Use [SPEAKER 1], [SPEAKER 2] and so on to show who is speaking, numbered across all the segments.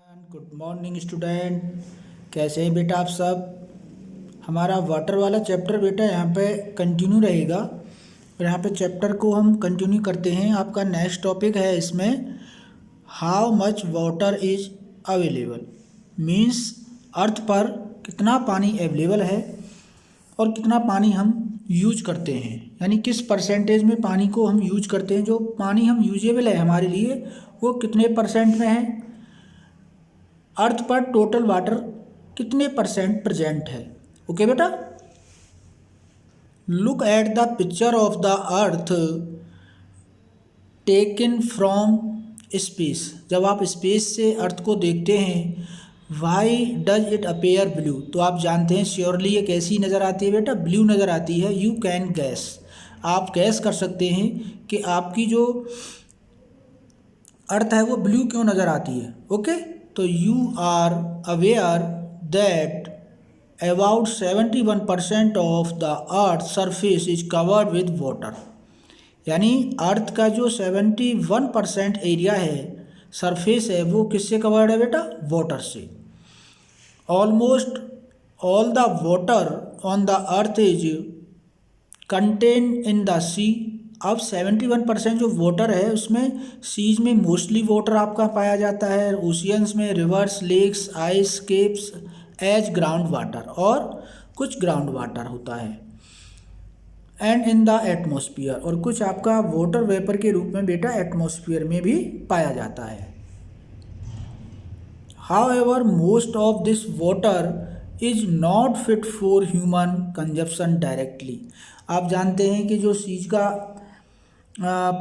[SPEAKER 1] Good morning student. कैसे हैं बेटा आप सब। हमारा वाटर वाला चैप्टर बेटा यहाँ पे कंटिन्यू रहेगा और यहाँ पे चैप्टर को हम कंटिन्यू करते हैं। आपका नेक्स्ट टॉपिक है इसमें how much water is available, means earth पर कितना पानी अवेलेबल है और कितना पानी हम यूज करते हैं, यानी किस परसेंटेज में पानी को हम यूज करते हैं। जो पानी हम यूजेबल है हमारे लिए वो कितने परसेंट में है, अर्थ पर टोटल वाटर कितने परसेंट प्रेजेंट है। ओके बेटा, look at the picture of the earth taken from space. जब आप स्पेस से अर्थ को देखते हैं, why does it appear blue, तो आप जानते हैं श्योरली ये कैसी नज़र आती है बेटा, ब्लू नज़र आती है। यू कैन गैस, आप गैस कर सकते हैं कि आपकी जो अर्थ है वो ब्लू क्यों नज़र आती है। ओके, तो you are aware that about 71% of the earth surface is covered with water, यानी अर्थ का जो 71% एरिया है, सरफेस है, वो किससे कवर्ड है बेटा, वाटर से। Almost all the water on the earth is contain in the sea. अब 71% जो वाटर है उसमें सीज में मोस्टली वाटर आपका पाया जाता है, ओशियंस में rivers, lakes, ice caps as ground water, और कुछ ग्राउंड वाटर होता है। एंड इन द एटमॉस्फेयर, और कुछ आपका वाटर वेपर के रूप में बेटा एटमॉस्फेयर में भी पाया जाता है। However most of this water is not fit for human consumption directly. आप जानते हैं कि जो सीज का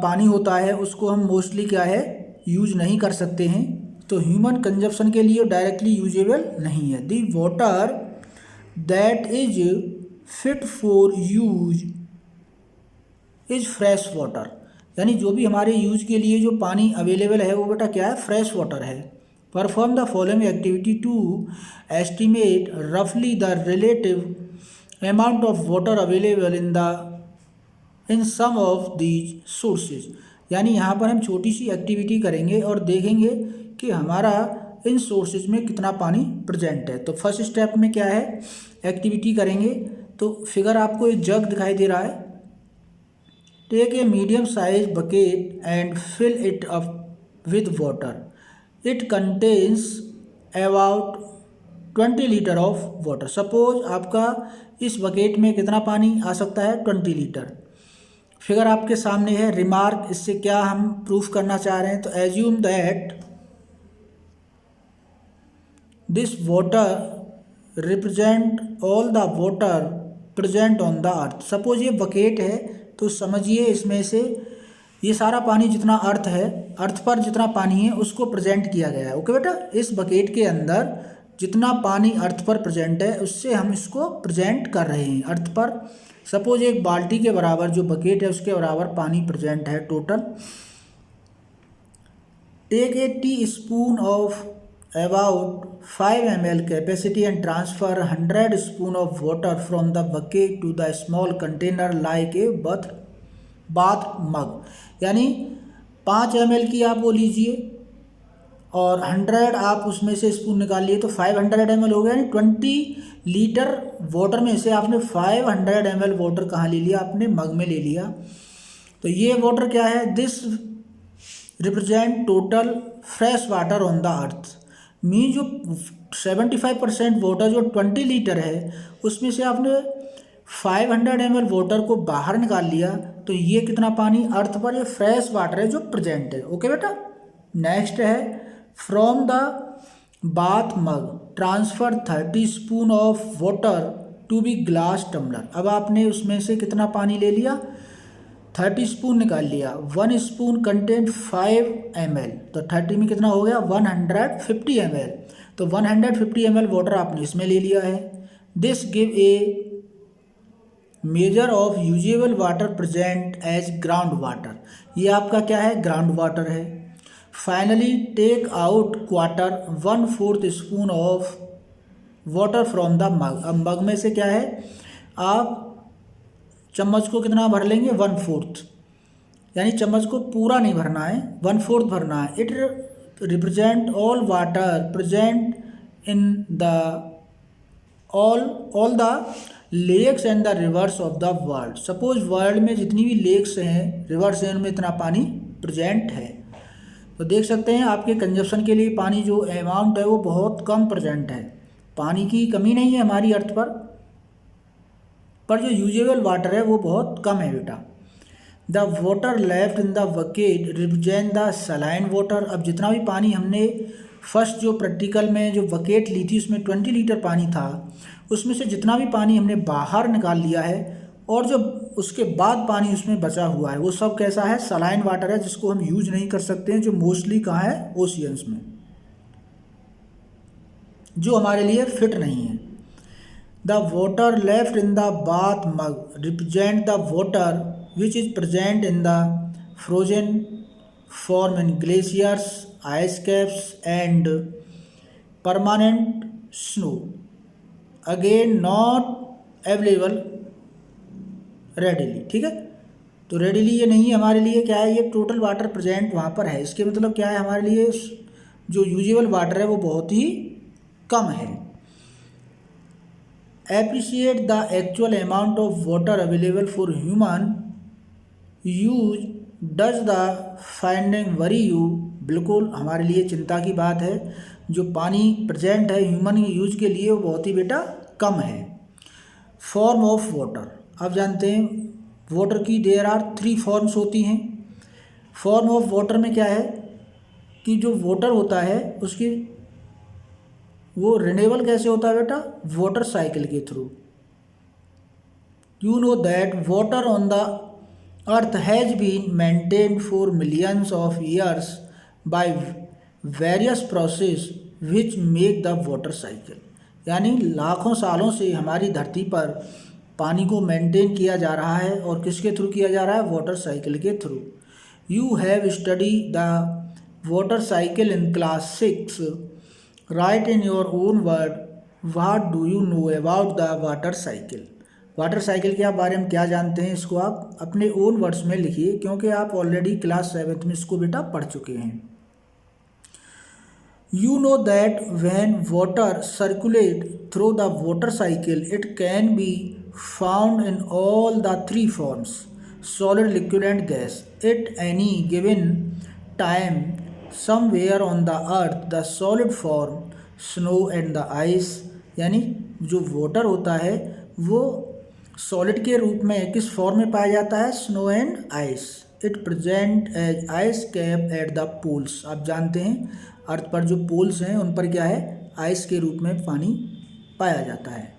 [SPEAKER 1] पानी होता है उसको हम मोस्टली क्या है, यूज नहीं कर सकते हैं, तो ह्यूमन कंजप्शन के लिए डायरेक्टली यूजेबल नहीं है। The water that is fit for use is fresh water, यानी जो भी हमारे यूज के लिए जो पानी अवेलेबल है वो बेटा क्या है, फ्रेश वाटर है। Perform the following activity to estimate रफली the relative amount of water available in some of these sources, यानी यहाँ पर हम छोटी सी एक्टिविटी करेंगे और देखेंगे कि हमारा इन सोर्सेज में कितना पानी प्रेजेंट है। तो फर्स्ट स्टेप में क्या है, एक्टिविटी करेंगे। तो फिगर आपको एक जग दिखाई दे रहा है। Take a medium size bucket and fill it up with water, it contains about 20 litre of water. Suppose आपका इस बकेट में कितना पानी आ सकता है, 20 लीटर। फिगर आपके सामने है। रिमार्क, इससे क्या हम प्रूफ करना चाह रहे हैं, तो assume that this water represent all the water present on the earth. Suppose ये बकेट है तो समझिए इसमें से ये सारा पानी जितना अर्थ है, अर्थ पर जितना पानी है उसको प्रेजेंट किया गया है। ओके बेटा, इस बकेट के अंदर जितना पानी अर्थ पर प्रेजेंट है उससे हम इसको प्रेजेंट कर रहे हैं अर्थ पर। सपोज एक बाल्टी के बराबर जो बकेट है उसके बराबर पानी प्रेजेंट है total. Take a teaspoon of about 5 ml capacity and transfer 100 spoon of water from the bucket to the small container like a bath mug, यानी 5 ml की आप वो लीजिए और 100 आप उसमें से स्पून निकाल लिए तो 500 ml हो गया, यानी 20 लीटर वाटर में से आपने 500 ml वाटर कहाँ ले लिया, आपने मग में ले लिया। तो ये वाटर क्या है, this represent total fresh water on the earth. Mean जो 75% वाटर जो 20 लीटर है उसमें से आपने 500 ml वाटर को बाहर निकाल लिया, तो ये कितना पानी अर्थ पर ये फ्रेश वाटर है जो प्रेजेंट है। ओके बेटा, नेक्स्ट है from the bath mug transfer 30 spoon of water to be glass tumbler. अब आपने उसमें से कितना पानी ले लिया, 30 स्पून निकाल लिया। 1 स्पून कंटेंट 5 ml, तो 30 में कितना हो गया, 150 ml। तो 150 ml वाटर आपने इसमें ले लिया है। This give a measure of usable water present as ground water, ये आपका क्या है, ग्राउंड वाटर है। Finally take out quarter 1/4 spoon of water from the mug. अब मग में से क्या है, आप चम्मच को कितना भर लेंगे, 1/4, यानी चम्मच को पूरा नहीं भरना है, 1/4 भरना है। It represent all water present in the all the lakes and the rivers of the world। Suppose world में जितनी भी लेक्स हैं, रिवर्स हैं, उनमें इतना पानी प्रेजेंट है। तो देख सकते हैं आपके कंजप्शन के लिए पानी जो अमाउंट है वो बहुत कम प्रेजेंट है। पानी की कमी नहीं है हमारी अर्थ पर जो यूजेबल वाटर है वो बहुत कम है बेटा। The water left in the bucket represent the saline water. अब जितना भी पानी हमने फर्स्ट जो प्रैक्टिकल में जो बकेट ली थी उसमें 20 लीटर पानी था, उसमें से जितना भी पानी हमने बाहर निकाल लिया है और जो उसके बाद पानी उसमें बचा हुआ है वो सब कैसा है, सलाइन वाटर है, जिसको हम यूज नहीं कर सकते हैं, जो मोस्टली कहाँ है, ओशियंस में, जो हमारे लिए फिट नहीं है। The water left in the bath mug represent the water which is present in the frozen form in glaciers, ice caps and permanent snow, again not available readily। ठीक है, तो रेडिली ये नहीं है हमारे लिए, क्या है, ये टोटल वाटर प्रेजेंट वहाँ पर है। इसके मतलब क्या है, हमारे लिए जो यूजेबल वाटर है वो बहुत ही कम है। Appreciate the actual amount of water available for human use does the finding worry you. बिल्कुल हमारे लिए चिंता की बात है, जो पानी प्रेजेंट है ह्यूमन यूज के लिए वो बहुत ही बेटा कम है। फॉर्म ऑफ वाटर, अब जानते हैं वाटर की देयर आर 3 फॉर्म्स होती हैं। फॉर्म ऑफ वाटर में क्या है कि जो वाटर होता है उसकी वो रिन्यूएबल कैसे होता है बेटा, वाटर साइकिल के through. You know that water on the Earth has been maintained for millions of years by various process which make the water cycle। यानी लाखों सालों से हमारी धरती पर पानी को मेंटेन किया जा रहा है, और किसके थ्रू किया जा रहा है, वाटर साइकिल के through. You have study the water cycle in class 6, right in your own word what do you know about the water cycle. Water cycle के बारे में क्या जानते हैं, इसको आप अपने ओन वर्ड्स में लिखिए, क्योंकि आप ऑलरेडी क्लास 7 में इसको बेटा पढ़ चुके हैं। You know that when water circulate through the water cycle it can be found in all the 3 forms, solid, liquid and gas, at any given time somewhere on the earth. The solid form snow and the ice. यानी जो water होता है वो solid के रूप में किस form में पाया जाता है, snow and ice. It present as ice cap at the poles. आप जानते हैं अर्थ पर जो पोल्स हैं उन पर क्या है, आइस के रूप में पानी पाया जाता है।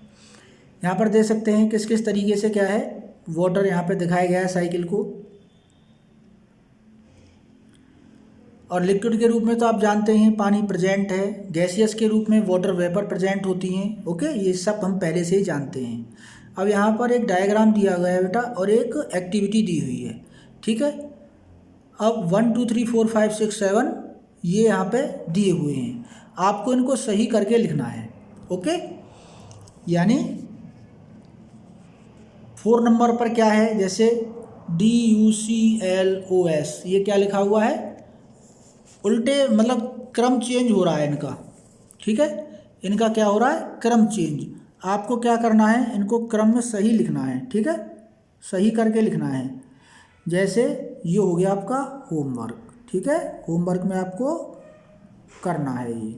[SPEAKER 1] यहाँ पर देख सकते हैं किस किस तरीके से क्या है वाटर यहाँ पे दिखाया गया है साइकिल को। और लिक्विड के रूप में तो आप जानते हैं पानी प्रेजेंट है, गैसियस के रूप में वाटर वेपर प्रेजेंट होती हैं। ओके, ये सब हम पहले से ही जानते हैं। अब यहाँ पर एक डायग्राम दिया गया है बेटा और एक एक्टिविटी दी हुई है। ठीक है, अब 1 2 3 4 5 6 7 ये यहाँ पे दिए हुए हैं, आपको इनको सही करके लिखना है। ओके, यानी 4 नंबर पर क्या है, जैसे DUCLOS, ये क्या लिखा हुआ है, उल्टे, मतलब क्रम चेंज हो रहा है इनका। ठीक है, इनका क्या हो रहा है, क्रम चेंज। आपको क्या करना है, इनको क्रम में सही लिखना है। ठीक है, सही करके लिखना है। जैसे ये हो गया आपका होमवर्क। ठीक है, होमवर्क में आपको करना है ये।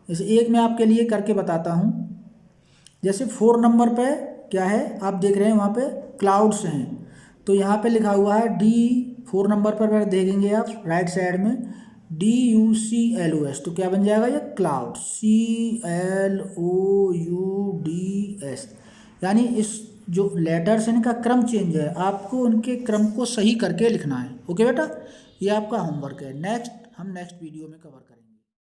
[SPEAKER 1] जैसे एक मैं आपके लिए करके बताता हूँ। जैसे 4 नंबर पे क्या है, आप देख रहे हैं वहाँ पे क्लाउड्स हैं, तो यहाँ पे लिखा हुआ है D। 4 नंबर पर देखेंगे आप राइट साइड में DUCLOS, तो क्या बन जाएगा ये, क्लाउड, CLOUDS। यानी इस जो लेटर्स हैं इनका क्रम चेंज है, आपको उनके क्रम को सही करके लिखना है। ओके बेटा, ये आपका होमवर्क है। नेक्स्ट हम नेक्स्ट वीडियो में कवर करेंगे।